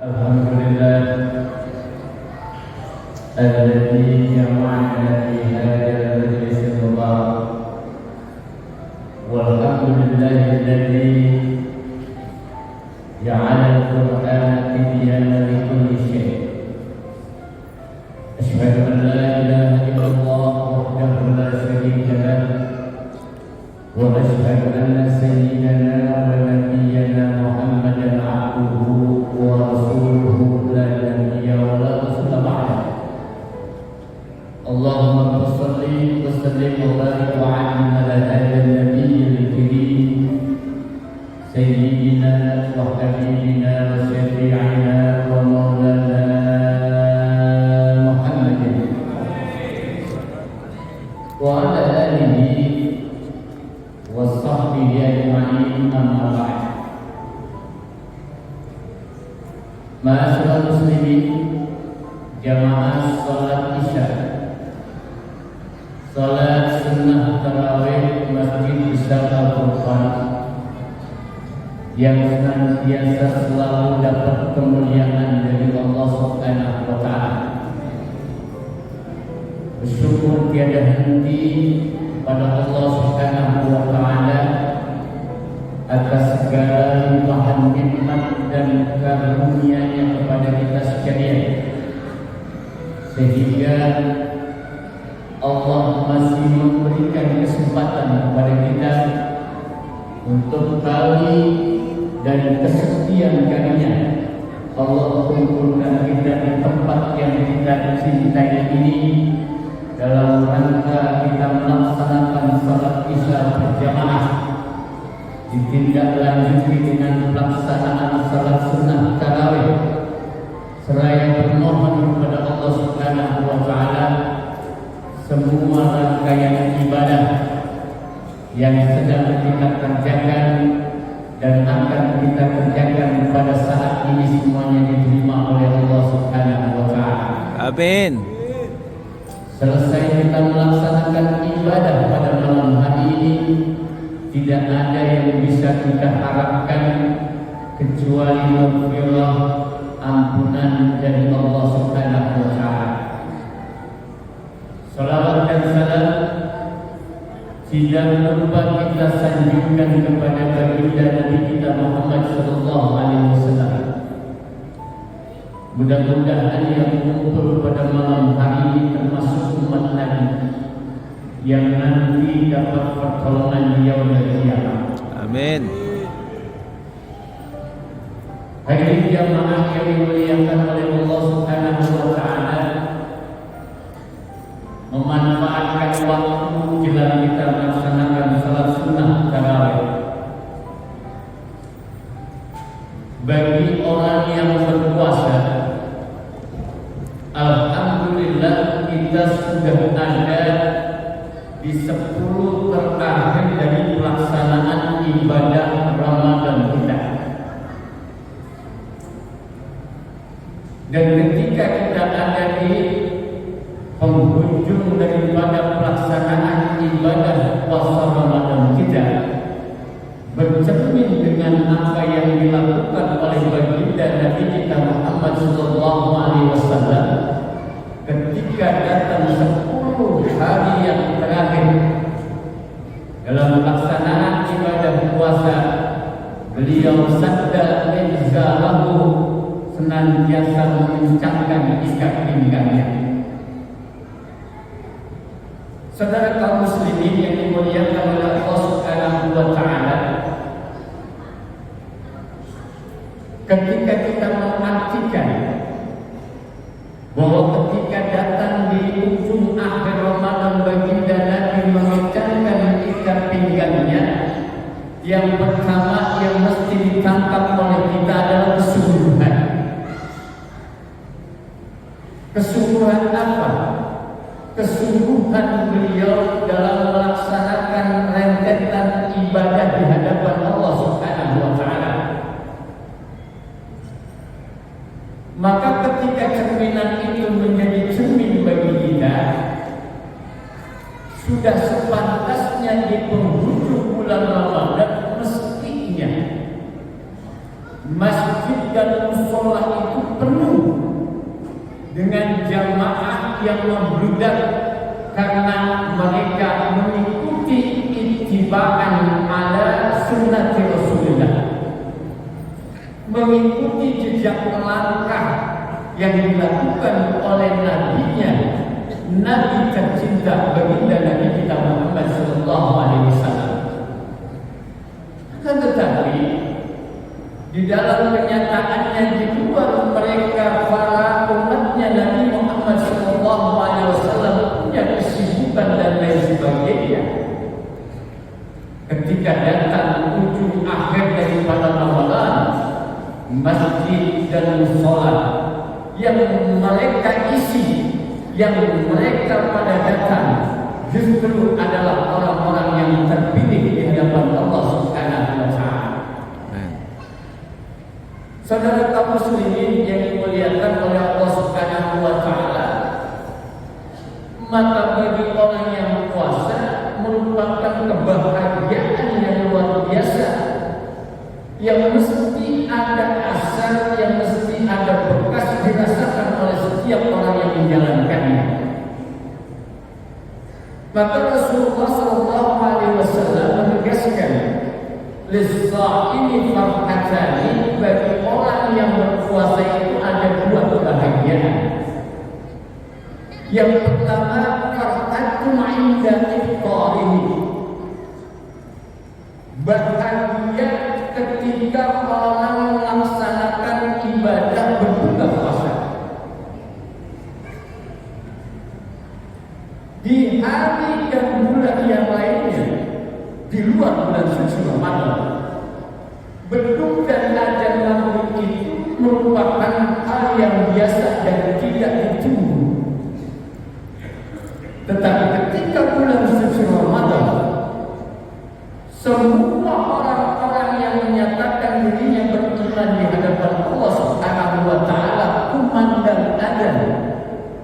Alhamdulillah alladzi jama'ana fi hadzal majlis mubarak walhamdulillahi alladzi ja'ala al-Qur'ana tibyanan likulli syai'. Asyhadu an la ilaha illallah wahdahu la syarika lah wa asyhadu anna sayyidana wa nabiyyana Muhammadan 'abduhu wa rasuluhu la nabiyya wa la rasula ba'dahu. Allahumma shalli wa sallim wa barik wa 'anhum ala hadzal nabiyyil karim sayyidina wa habibina wa syafi'ina wa maulana Muhammadin wa ala alihi wa sahbihi ajma'in, amma ba'd. Ma'asyiral muslimin, jamaah salat Isya, salat sunnah tarawih Masjid Besar Al-Furqan yang senantiasa selalu dapat kemuliaan dari Allah Subhanahu wa Ta'ala. Bersyukur tiada henti pada Allah Subhanahu wa Ta'ala atas segala limpahan nikmat dan karunia-Nya kepada kita sekalian, sehingga Allah masih memberikan kesempatan kepada kita untuk kali dan kesekian kalinya Allah kumpulkan kita di tempat yang kita cintai ini dalam rangka kita melaksanakan salat Isya berjamaah, ditindaklanjuti dengan pelaksanaan salat sunnah tarawih, seraya bermohon kepada Allah Subhanahu wa Ta'ala semua rangkaian ibadah yang sedang kita kerjakan dan akan kita kerjakan pada saat ini semuanya diterima oleh Allah Subhanahu wa Ta'ala. Amin. Selesai kita melaksanakan ibadah pada malam hari ini, tidak ada yang bisa kita harapkan kecuali maghfirah, ampunan dari Allah Subhanahu wa Ta'ala. Salawat dan salam tidak lupa kita sanjungkan kepada baginda Nabi kita Muhammad sallallahu alaihi wasallam. Mudah-mudahan yang mengumpul pada malam hari ini termasuk umat Nabi yang nanti dapat pertolongan di yaumil qiyamah. Amin. Hadirin jamaah yang dimuliakan oleh Allah Subhanahu wa Ta'ala, memanfaatkan waktu jelang kita melaksanakan salat sunnah tarawih. Bagi orang yang berpuasa, alhamdulillah kita sudah ada di 10 terakhir dari pelaksanaan ibadah Ramadan kita. Dan ketika kita ada di penghujung daripada pelaksanaan ibadah puasa Ramadan kita, bercermin dengan apa yang dilakukan oleh baginda Nabi kita Muhammad sallallahu alaihi wasallam ketika datang 10 hari yang terakhir dalam pelaksanaan ibadah puasa, beliau sabda izzalahu, senantiasa mengencangkan ikat pinggangnya. Saudara kaum muslimin yang dimuliakan oleh Allah Subhanahu wa Ta'ala, ketika kita mengartikan bahwa ketika datang di ujung akhir Ramadan baginda Nabi mengencangkan ikat pinggangnya, yang pertama yang mesti ditangkap oleh kita adalah kesungguhan. Kesungguhan apa? Kesungguhan beliau dalam melaksanakan rentetan ibadah di hadapan Allah Subhanahu wa Ta'ala. Maka ketika cerminan itu menjadi cermin bagi kita, sudah sepantasnya di penghujung bulan Ramadan mestinya masjid dan musola itu yang membludak karena mereka mengikuti ittiba'an ala sunnati Rasulullah, mengikuti jejak langkah yang dilakukan oleh nabinya, Nabi tercinta baginda Nabi kita Muhammad sallallahu alaihi wasallam. Akan tetapi di dalam kenyataannya di luar mereka para umatnya Nabi Muhammad sallallahu alaihi wasallam punya kesibukan dan lain sebagainya. Ketika datang ujung akhir daripada Ramadan, masjid dan musola yang mereka isi, yang mereka pada datang justru adalah orang-orang yang terpilih di hadapan Allah Subhanahu wa taala. Saudara kaum muslimin yang dimuliakan oleh Allah Subhanahu wa taala, maka bagi orang yang puasa merupakan kebahagiaan yang luar biasa, yang mesti ada asar, yang mesti ada bekas dirasakan oleh setiap orang yang menjalankannya. Maka Rasulullah sallallahu alaihi wasallam menegaskan, "Lis-sha'imi farhatani," bagi orang yang berpuasa itu ada dua kebahagiaan. Yang pertama, farhatun 'inda iftarihi, bahagia ketika orang melaksanakan ibadah berbuka puasa. Di hari dan bulan yang lainnya di luar bulan suci Ramadan, beduk dan adzan maghrib itu merupakan hal yang biasa dan tidak ditunggu. Tetapi ketika bulan suci Ramadan, semua orang-orang yang menyatakan dirinya beriman di hadapan Allah Subhanahu wa taala, kumandang adzan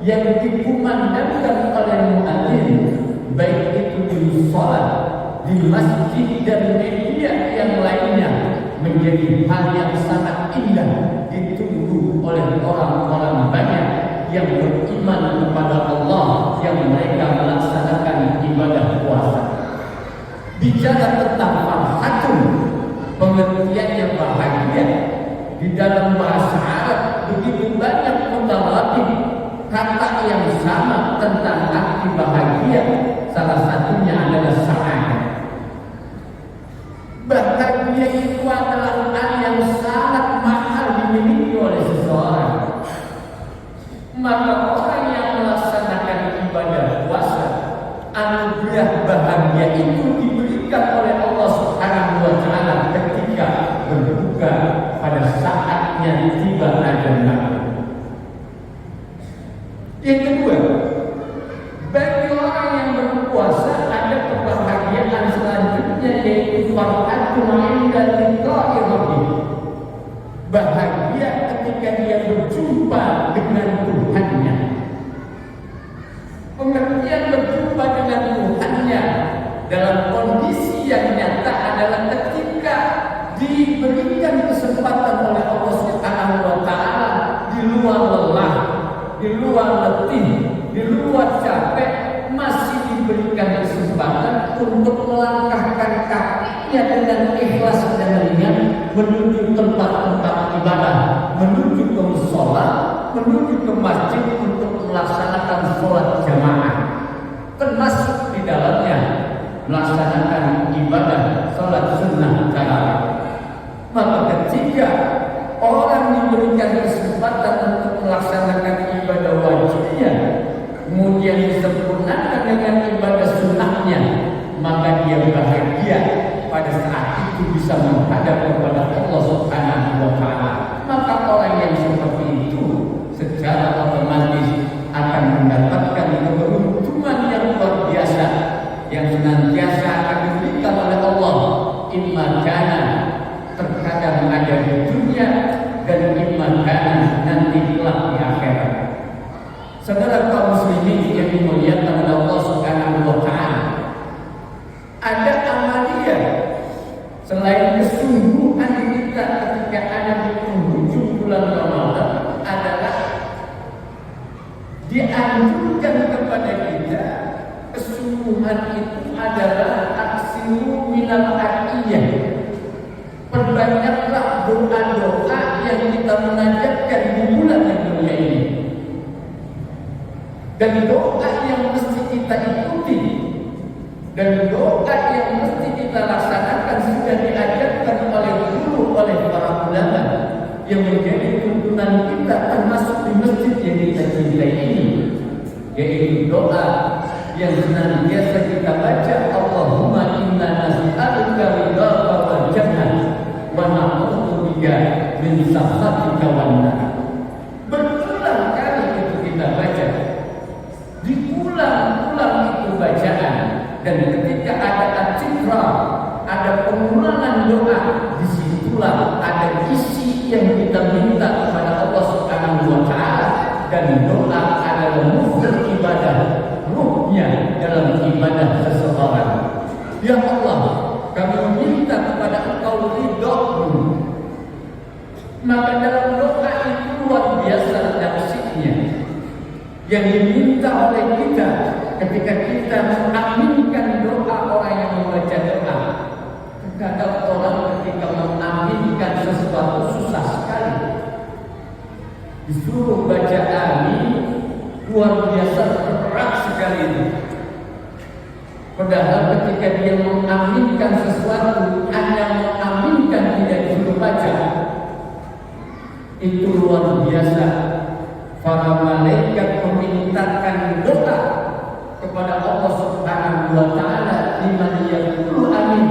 yang dikumandangkan oleh muadzin, baik itu di salat, di masjid dan media yang lainnya, menjadi hal yang sangat indah ditunggu oleh orang-orang banyak yang beriman kepada Allah, yang mereka melaksanakan ibadah puasa. Bicara tentang farhatun, pengertiannya bahagia, di dalam bahasa Arab begitu banyak mutawatir kata yang sama tentang arti bahagia. Salah satunya adalah sa'adah. Bahagia itu adalah hal yang sangat mahal dimiliki oleh seseorang. Maka orang yang melaksanakan ibadah puasa, anugerah bahagia itu diberikan oleh Allah Subhanahu wa taala ketika berbuka pada saatnya tiba adzan maghrib. Yang kedua, bagi orang yang berpuasa ada kebahagiaan selanjutnya, yaitu farhatun 'inda liqa'i rabbih, bahagia ketika dia berjumpa dengan Tuhannya. Pengertian berjumpa dengan Tuhannya dalam kondisi yang nyata adalah ketika diberikan kesempatan oleh Allah Subhanahu wa taala di luar lelah, di luar letih, di luar capek, masih diberikan kesempatan untuk melangkahkan kakinya dengan ikhlas dan ringan menuju tempat-tempat ibadah, menuju ke mushola, menuju ke masjid untuk melaksanakan sholat jamaah, termasuk di dalamnya melaksanakan ibadah sholat sunnah tarawih. Maka ketika orang diberikan kesempatan untuk melaksanakan ibadah wajibnya, kemudian disempurnakan dengan ibadah sunnahnya, maka dia bahagia pada saat itu bisa menghadap kepada Allah Subhanahu wa taala. Maka orang yang seperti itu secara otomatis akan mendapatkan keberuntungan yang luar biasa yang senantiasa akan diberikan oleh Allah. Imma kana, terkadang ada di dunia, dan imma kana nanti kelak di akhirat. Saudara kaum muslimin yang dimuliakan oleh Allah Subhanahu wa taala, ada amaliyah selain kesungguhan kita ketika ada di penghujung bulan Ramadan adalah Tuhan itu adalah aksimu minal adiyah. Perbanyaklah doa-doa yang kita munajatkan di bulan yang mulia ini. Dan doa yang mesti kita ikuti dan doa yang mesti kita laksanakan sudah diajarkan oleh guru, oleh para ulama yang menjadi tuntunan kita termasuk di masjid yang kita cintai ini, yaitu doa yang senantiasa kita baca, Allahumma inna nas'aluka ridhaka wal jannah wa na'udzubika min sakhatika wan nar. Berulang kali itu kita baca, diulang-ulang itu bacaan, dan ketika ada citra, ada pengulangan doa, disitulah ada isi yang kita minta kepada Allah Subhanahu wa Ta'ala. Dan doa adalah muhur ibadah, ruhnya dalam ibadah seseorang. Ya Allah, kami meminta kepada Engkau ridho-Mu. Maka dalam doa itu luar biasa dahsyatnya yang diminta oleh kita ketika kita mengaminkan doa orang yang membaca doa. Terkadang orang ketika mengaminkan sesuatu susah sekali, disuruh baca amin, luar biasa berat sekali itu. Padahal ketika dia mengaminkan sesuatu, hanya mengaminkan tidak disuruh baca, itu luar biasa. Para malaikat memintakan doa kepada Allah Subhanahu wa Ta'ala liman yaqulu amin,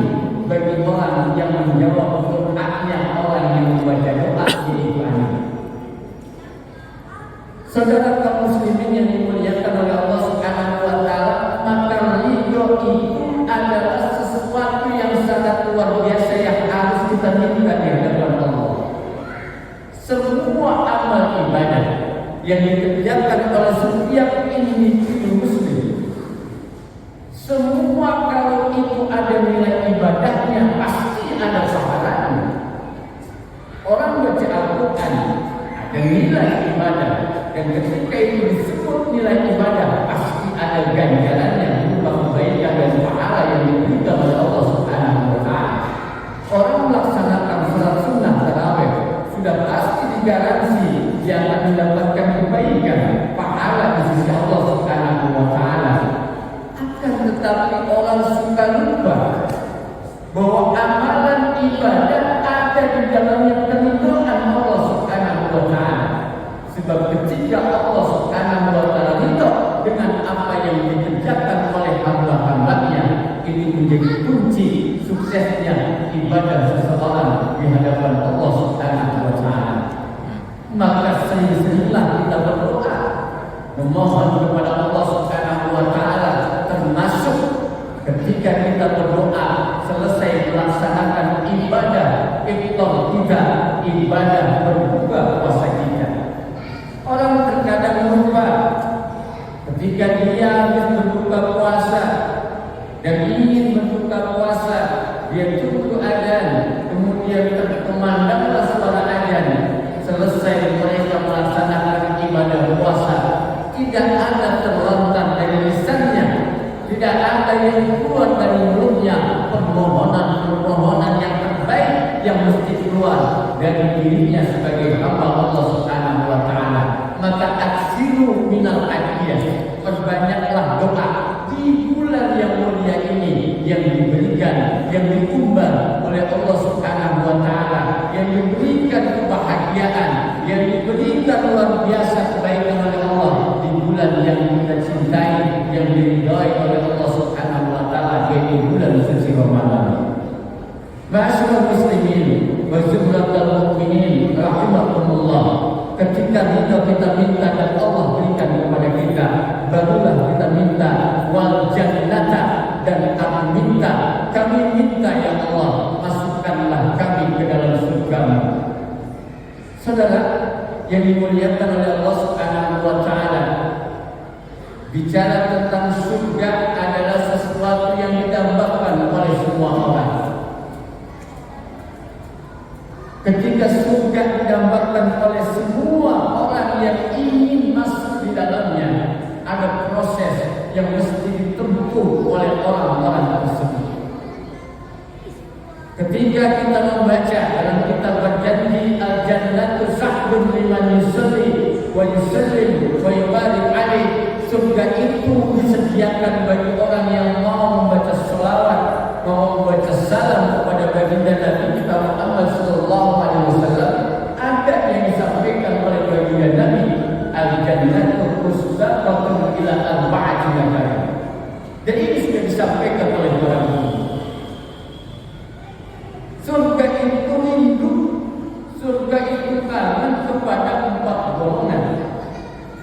bagi orang yang menjawab doanya orang yang membaca doa yaitu amin. Saudara kaum muslimin yang dimuliakan oleh Allah Subhanahu wa Ta'ala, maka ridho itu adalah sesuatu yang sangat luar biasa yang harus kita minta di hadapan Allah. Semua amal ibadah yang dikerjakan oleh setiap individu muslim, semua kalau itu ada nilai ibadahnya, pasti ada pahalanya. Orang baca Al-Quran ada nilai ibadah, dan ketika itu disebut nilai ibadah, pasti ada ganjarannya berupa kebaikan dan pahala yang diberikan oleh Allah Subhanahu wa Ta'ala. Orang melaksanakan salat sunnah tarawih sudah pasti digaransi dia akan mendapatkan kebaikan, pahala di sisi Allah Subhanahu wa Ta'ala. Akan tetapi orang suka lupa bahwa amalan ibadah ada di dalamnya keridhaan Allah Subhanahu wa Ta'ala. Sebab ketika Allah Subhanahu wa Ta'ala ridho dengan apa yang dikerjakan oleh hamba-hambanya, ini menjadi kunci suksesnya ibadah seseorang di hadapan Allah Subhanahu wa Ta'ala. Maka sering-seringlah kita berdoa, memohon kepada Allah Subhanahu wa Ta'ala, termasuk ketika kita berdoa selesai melaksanakan ibadah iftar kita, ibadah berbuka puasa kita. Orang terkadang lupa ketika dia habis berbuka puasa dan ingin berbuka puasa, dia tunggu adzan, kemudian terkumandanglah suara adzan. Selesai mereka melaksanakan ibadah puasa, tidak ada terlontar dari lisannya, tidak ada yang keluar dari mulutnya permohonan yang terbaik yang mesti keluar dari dirinya sebagai hamba Allah Subhanahu wa Ta'ala. Maka aksiru minal adiyah, perbanyaklah doa di bulan yang mulia ini, yang diberikan, yang diumbar oleh Allah Subhanahu wa Ta'ala, yang diberikan kebahagiaan, yang diberikan luar biasa kebaikan oleh Allah di bulan yang kita cintai, yang diridhai oleh Allah Subhanahu wa Ta'ala, yaitu bulan suci Ramadan. Ma'asyiral muslimin wa jumlatul mu'minin rahimakumullah, ketika kita minta dan Allah berikan kepada kita, barulah kita minta wal jannata, dan kami minta ya Allah, masukkanlah kami ke dalam surga-Mu. Saudara yang dimuliakan oleh Allah Subhanahu wa Ta'ala, bicara tentang surga adalah sesuatu yang didambakan oleh semua orang. Ketika surga didambakan oleh semua orang yang ingin masuk di dalamnya, ada proses yang mesti ditempuh oleh ketika kita membaca dalam kitab berjanji al-jannatu sahdun liman yusalli wa yusallim wa yubarik alaih, surga itu disediakan bagi orang yang mau membaca selawat, mau membaca salam kepada baginda Nabi kita Muhammad sallallahu alaihi wasallam. Ada yang disampaikan oleh baginda Nabi, al-jannatu musdaqatun ila arba'ati nafar. Dan ini sudah disampaikan oleh para ulama. Surga itu rindu, surga itu kangen kepada 4 golongan.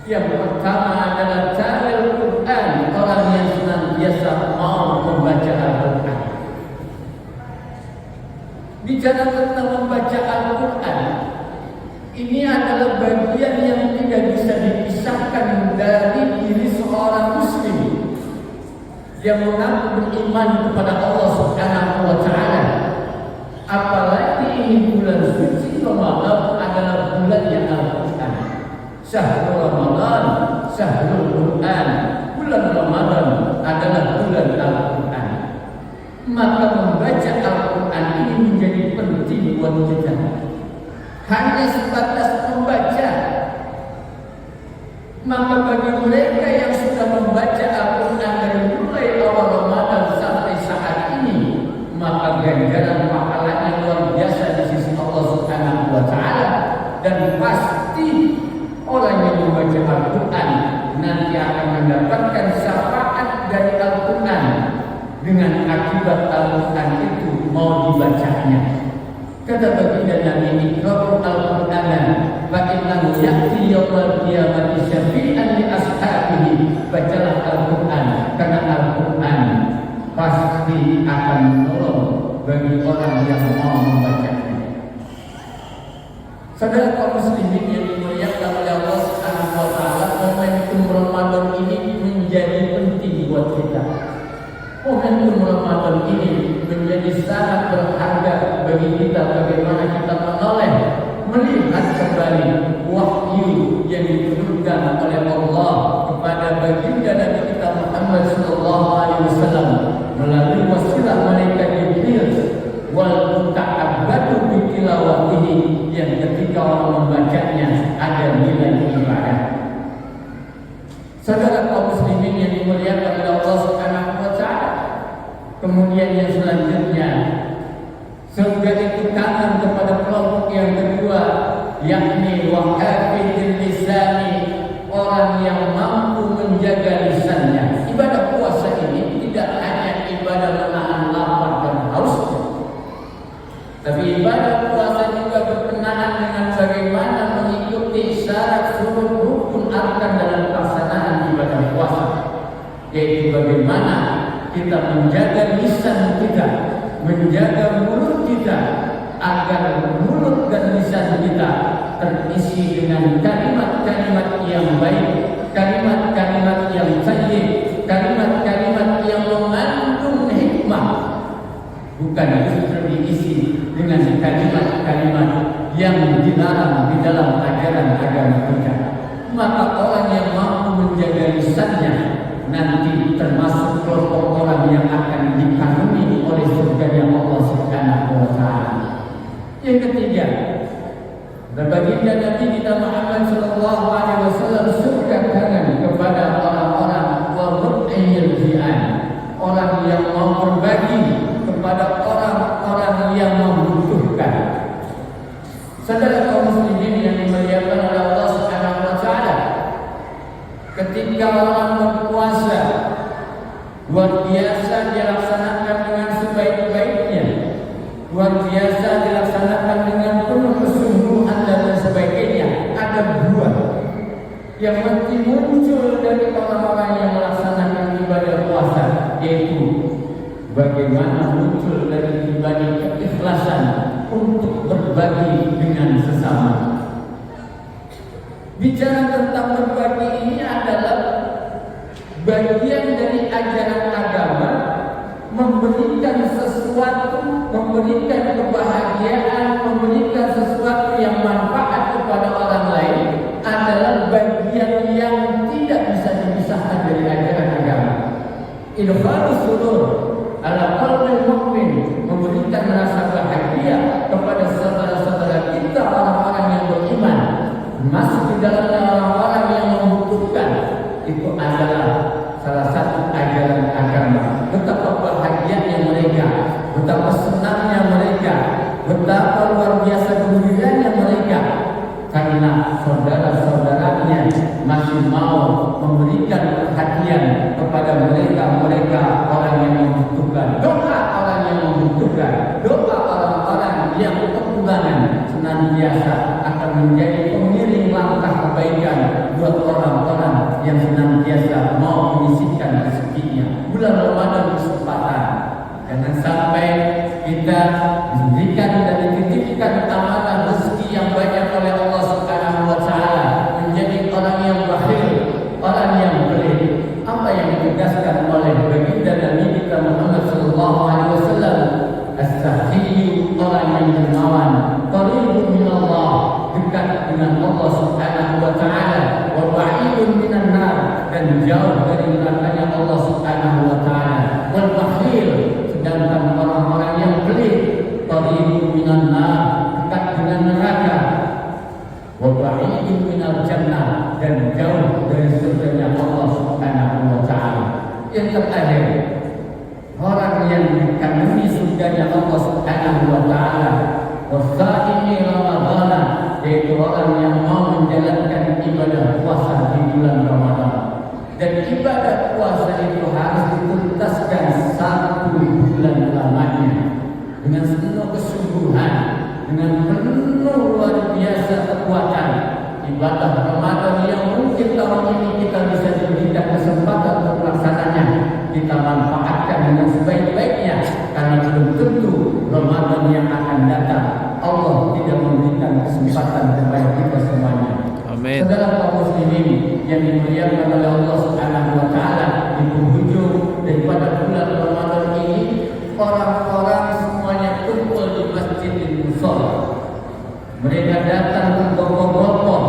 Yang pertama adalah talil Quran, orang yang senantiasa mau membaca Al-Quran. Bicara tentang membaca Al-Quran, ini adalah bagian yang tidak bisa dipisahkan dari diri seorang muslim yang mengaku beriman kepada Allah Subhanahu wa taala. Apalagi ini bulan suci Ramadan adalah bulan yang Al-Quran. Syahrul Ramadan, syahrul Quran. Bulan Ramadan adalah bulan Al-Quran. Maka membaca Al-Quran ini menjadi penting buat kita. Hanya sebatas membaca. Maka bagi mereka yang sudah membaca Al-Quran dari mulai awal Ramadan sampai saat ini, maka ganjaran pahalanya luar biasa di sisi Allah Subhanahu wa taala. Dan pasti orang yang membaca Al-Quran nanti akan mendapatkan syafaat dari Al-Quran dengan akibat Al-Quran itu mau dibacanya. Kata baginda Nabi, "Iqra'u al-Qur'ana fa innahu ya'ti yawmal qiyamati syafi'an li ashabihi." Bacalah Al-Quran karena Al-Quran pasti akan menolong bagi orang yang mau membacanya. Saudara kaum muslimin yang dimuliakan oleh Allah Subhanahu wa taala, momentum Ramadan ini menjadi penting buat kita. Momentum Ramadan ini menjadi sangat berharga bagi kita, bagaimana kita menoleh melihat kembali wahyu yang diturunkan oleh Allah kepada baginda Nabi kita Muhammad sallallahu alaihi wasallam melalui wasilah malaikat Jibril wal muta'abbadu bi tilawatihi, yang ketika orang membacanya ada nilai ibadah. Saudara kaum muslimin yang dimuliakan oleh Allah Subhanahu wa taala, kemudian yang selanjutnya, surga itu kangen kepada kelompok yang kedua, yakni wahafidil lisani, orang yang mampu menjaga lisannya. Ibadah puasa ini tidak hanya ibadah menahan lapar dan haus, tapi ibadah puasa juga berkenaan dengan bagaimana mengikuti syarat seluruh rukun arkan dalam pelaksanaan ibadah puasa, yaitu bagaimana kita menjaga lisan kita, menjaga mulut kita, agar mulut dan lisan kita terisi dengan kalimat-kalimat yang baik, kalimat-kalimat yang thayyib, kalimat-kalimat yang mengandung hikmah, bukan justru diisi dengan kalimat-kalimat yang dilarang di dalam ajaran agama kita. Maka orang yang mampu menjaga lisannya nanti termasuk kelompok orang yang akan dikaruniai oleh surga Allah Subhanahu wa taala. Yang ketiga, baginda Nabi kita Muhammad sallallahu alaihi wasallam surga kangen kepada orang-orang wal-mu'minil ji'an, orang yang mau berbagi kepada orang-orang yang membutuhkan. Saudara kaum muslimin yang dimuliakan oleh Allah Subhanahu wa taala, ketika orang berpuasa luar biasa dilaksanakan dengan sebaik-baiknya, luar biasa dilaksanakan dengan penuh kesungguhan dan sebagainya, ada buah yang mesti muncul dari orang-orang yang melaksanakan ibadah puasa, yaitu bagaimana muncul dari ibadah keikhlasan untuk berbagi dengan sesama. Bicara tentang berbagi ini adalah bagian dari ajaran agama, memberikan sesuatu, memberikan kebahagiaan, memberikan sesuatu yang manfaat kepada orang lain adalah bagian yang tidak bisa dipisahkan dari ajaran agama. Idkhalus surur ala qalbil mu'min, memberikan rasa bahagia masuk di dalamnya orang-orang yang membutuhkan, itu adalah salah satu ajaran agama. Betapa bahagianya mereka, betapa senangnya mereka, betapa luar biasa gembiranya mereka, karena saudara-saudaranya masih mau memberikan perhatian kepada mereka orang yang membutuhkan. Doa orang yang membutuhkan, doa orang-orang yang kekurangan senantiasa akan menjadi pengiring langkah kebaikan buat orang-orang yang senantiasa mau menyisihkan rezekinya. Bulan Ramadan kesempatan, jangan sampai kita diberikan dan dititipkan amanah rezeki yang banyak oleh Allah Subhanahu wa taala menjadi orang yang bakhil, orang yang pelit. Apa yang ditegaskan oleh baginda Nabi kita Muhammad sallallahu alaihi wasallam, as-sakhiyyu, orang yang dermawan, qaribun minallah, dekat dengan Allah Subhanahu wa taala, wa ba'idun minan nar, dan jauh dari nerakanya Allah Subhanahu wa taala. Wal bakhil, sedangkan orang-orang yang pelit, qaribun minan nar, dekat dengan neraka, wa ba'idun minal jannah, dan jauh dari surganya Allah Subhanahu wa taala. Yang terakhir, orang yang dikandungi surganya Allah Subhanahu wa taala, wasaimi Ramadan, yaitu orang yang mau menjalankan ibadah puasa di bulan Ramadan. Dan ibadah puasa itu harus dituntaskan 1 bulan lamanya dengan penuh kesungguhan, dengan penuh luar biasa kekuatan. Ibadah Ramadan yang mungkin tahun ini kita bisa diberikan kesempatan untuk melaksananya, kita manfaatkan dengan sebaik-baiknya, karena belum tentu Ramadan yang akan datang Allah tidak memberikan kesempatan kepada kita semuanya. Amin. Saudara kaum muslimin yang dimuliakan oleh Allah Subhanahu wa taala, di penghujung daripada bulan Ramadan ini, orang-orang semuanya kumpul di Masjidil Mushalla. Mereka datang bergombong-gombong.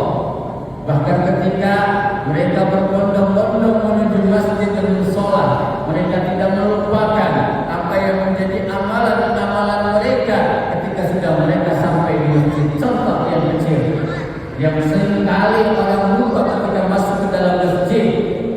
Bahkan ketika mereka berbondong-bondong menuju Masjidil Mushalla, mereka tidak melupakan apa yang menjadi amalan-amalan mereka ketika sudah mereka sampai di masjid. Contoh yang kecil yang seringkali orang lupa ketika masuk ke dalam masjid,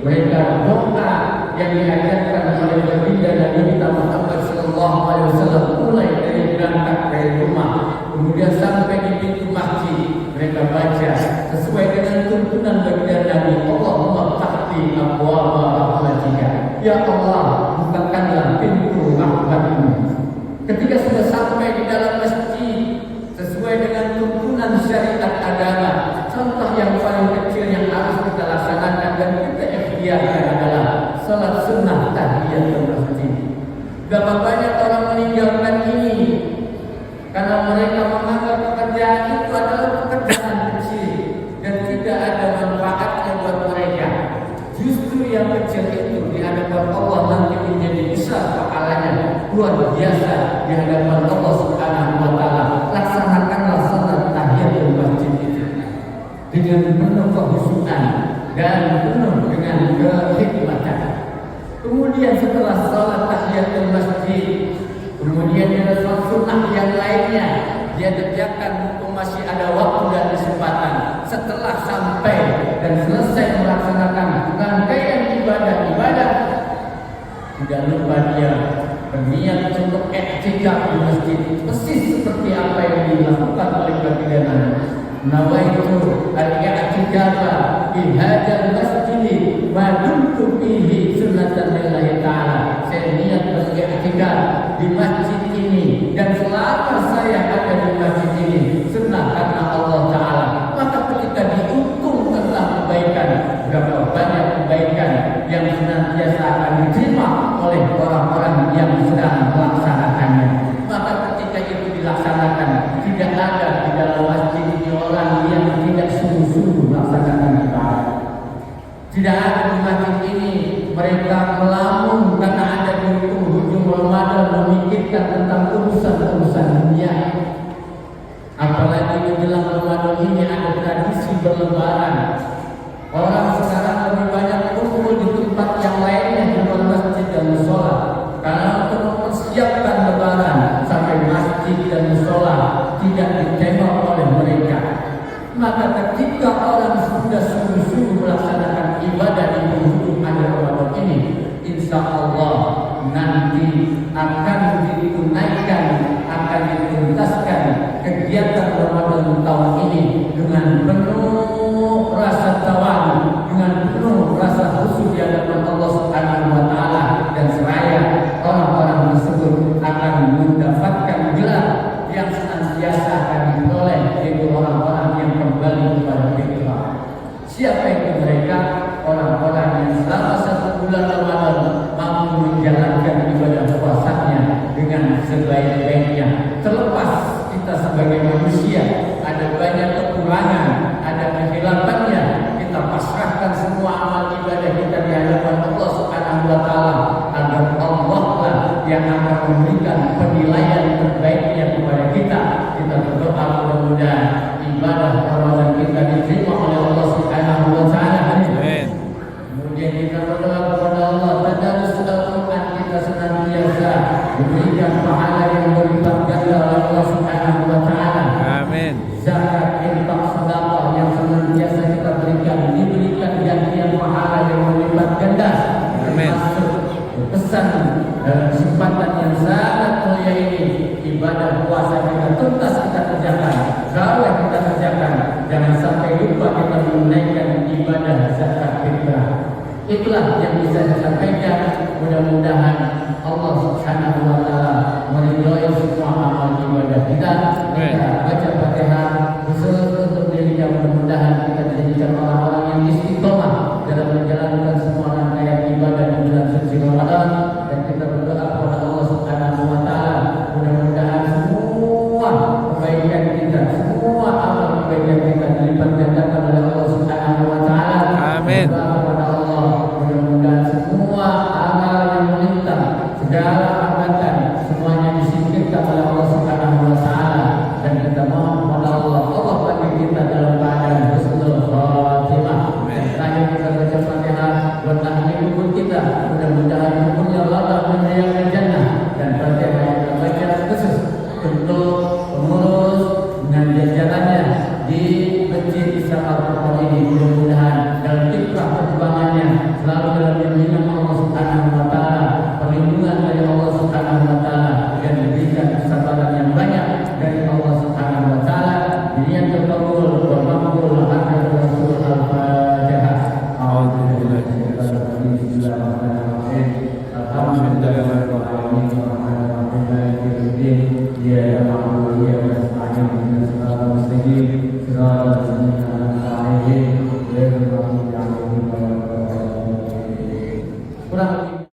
mereka doa yang diajarkan oleh baginda Nabi kita Muhammad sallallahu alaihi wasallam, mulai dari berangkat dari rumah kemudian sampai di pintu masjid. Mereka baca sesuai dengan tuntunan baginda Nabi, Allahumma tahti abwaaba rahmatika, ya Allah bukakanlah pintu rahmatmu. Ketika sudah sampai di dalam masjid sesuai dengan tuntunan syariat agama, contoh yang paling kecil yang harus kita laksanakan dan kita ikhtiarkan adalah salat sunnah tahiyatul masjid. Berapa banyak orang meninggalkan ini karena mereka menganggap pekerjaan itu adalah pekerjaan kecil dan tidak ada manfaatnya buat mereka. Justru yang kecil itu di hadapan Allah nanti menjadi besar pahalanya, luar biasa di hadapan Allah Subhanahu wa taala. Laksanakanlah salat tahiyatul masjid itu dengan penuh kehusuan dan penuh dengan kehikmatan. Kemudian setelah salat tahiyatul masjid, kemudian ada salat sunnah yang lainnya dia kerjakan mumpung masih ada waktu dan kesempatan. Setelah sampai dan selesai melaksanakan rangkaian ibadah-ibadah, tidak lupa dia berniat untuk i'tikaf di masjid, persis seperti apa yang dilakukan oleh baginda Nabi. Nawaitu al-i'tikafa fi hadzal masjid ma dumtu fihi sunnatan lillahi ta'ala. Saya niat beriktikaf di masjid ini dan selama saya ada di masjid ini sunnah karena Allah Ta'ala. Maka ketika dihitung tentang kebaikan, berapa banyak kebaikan yang senantiasa akan diterima oleh orang-orang yang sedang melaksanakannya. Maka ketika itu dilaksanakan, tidak ada di dalam masjid ini orang yang tidak sungguh-sungguh melaksanakan ibadah. Tidak ada di masjid ini mereka melamun karena ada di hujung Ramadan memikirkan tentang urusan-urusan dunia. Apalagi menjelang Ramadan ini ada tradisi berlebaran. Orang sekarang lebih banyak kumpul di tempat yang lainnya di luar masjid dan musola, karena untuk mempersiapkan lebaran sampai masjid dan musola tidak ditembak oleh mereka. Maka ketika ketika orang sudah sungguh-sungguh melaksanakan ibadah di penghujung akhir Ramadan ini, insya Allah nanti akan ditunaikan, akan dituntaskan kegiatan Ramadan tahun ini dengan penuh rasa tawadu, dengan penuh rasa khusyuk di hadapan Allah Subhanahu wa taala, dan seraya orang-orang tersebut akan mendapatkan gelar yang senantiasa akan diperoleh, yaitu orang-orang yang kembali kepada fitrah. Siapa itu mereka? Orang-orang yang selama 1 bulan Ramadan mampu menjalankan ibadah puasanya dengan sebaik-baiknya. Terlepas kita sebagai manusia ada banyak kekurangan, ada kehilafannya, kita pasrahkan semua amal ibadah kita di hadapan Allah Subhanahu wa taala, agar Allah lah yang akan memberikan penilaian terbaiknya kepada kita. Kita berdoa mudah-mudahan ibadah Ramadan kita diterima oleh Allah Subhanahu wa taala. Amin. Kemudian kita berdoa kepada Allah, tadarus Al-Quran kita senantiasa diberikan pahala yang berlipat ganda oleh Allah Subhanahu wa taala. Amin. Zakat, infak, sedekah yang senantiasa kita berikan diberikan gantian pahala yang berlipat ganda. Amin. Pesan dalam kesempatan yang sangat mulia ini, ibadah puasa kita tuntas kita kerjakan, kalau kita kerjakan, jangan sampai lupa kita menunaikan ibadah zakat fitrah. Itulah yang bisa saya sampaikan. Mudah-mudahan Allah Subhanahu wa taala meridhai semua amal ibadah kita. Kita baca Fatihah khusus untuk diri yang mudah-mudahan kita dijadikan orang-orang yang istiqomah dalam menjalankan semua rangkaian ibadah di bulan suci Ramadan, dan kita berdoa kepada Allah Subhanahu wa taala mudah-mudahan semua kebaikan kita, semua amal kebaikan kita dilipat gandakan oleh Allah Subhanahu wa taala. Amin. Mudah-mudahan semua amal yang melintas, segala hambatan, semuanya disingkirkan oleh Allah Subhanahu wa taala, dan kita mohon kepada Allah panggil kita dalam keadaan husnul khatimah. Dan terakhir kita baca Fatihah buat ahli kubur kita, mudah-mudahan kuburnya Allah menyayangkan jannah. Dan Fatihah yang kita baca khusus untuk pengurus dengan jajarannya di Masjid Al-Quran ini, mudah-mudahan dalam fitrah perjuangannya selalu dalam bimbingan Allah Subhanahu wa taala, perlindungan dari Allah Subhanahu wa taala, dan diberikan kesabaran yang banyak dari Allah Subhanahu wa taala. Niat terkabul wa maqbul akhir Rasul Al-Fatihah. A'udzubillahi minasyaitonir rajim. Alhamdulillahirabbil alamin. Arrahmanirrahim. Maliki yaumiddin. Iyyaka na'budu wa iyyaka